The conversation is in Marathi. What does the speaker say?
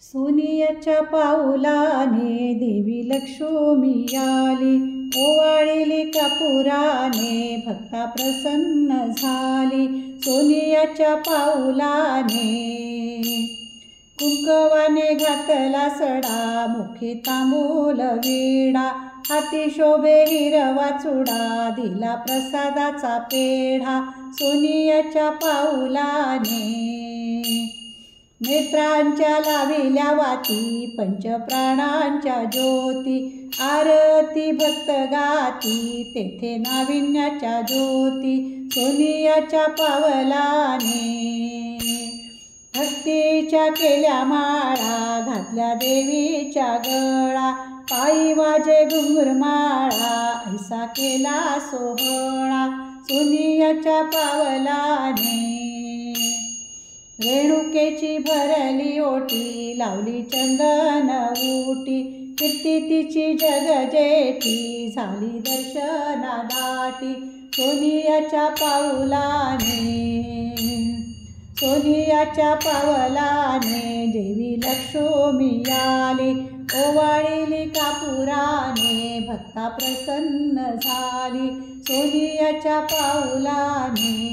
सोनियाच्या पाऊलाने देवी लक्ष्मी आली, ओवाळली कापुराने भक्ता प्रसन्न झाली. सोनियाच्या पाऊलाने कुंकवाने घातला सडा, मुखी तांबूल विडा, हाती शोभे हिरवा चुडा, दिला प्रसादाचा पेढा. सोनियाच्या पाऊलाने नेत्रांच्या लाविल्या वाती, पंचप्राणांच्या ज्योती, आरती भक्त गाती, तेथे नाविन्याच्या ज्योती. सोनियाच्या पावलाने भक्तीच्या केल्या माळा, घातल्या देवीच्या गळा, पायी वाजे घुंगुरमाळा, ऐसा केला सोहळा. सोनियाच्या पावलाने रेणुकेची भरली ओटी, लावली चंदन उटी, कीर्ती तिची जगजेठी, झाली दर्शना दाटी. सोनियाच्या पाऊलाने सोनियाच्या पावलाने देवी लक्ष्मी आली, ओवाळली कापुराने भक्ता प्रसन्न झाली. सोनियाच्या पाऊलाने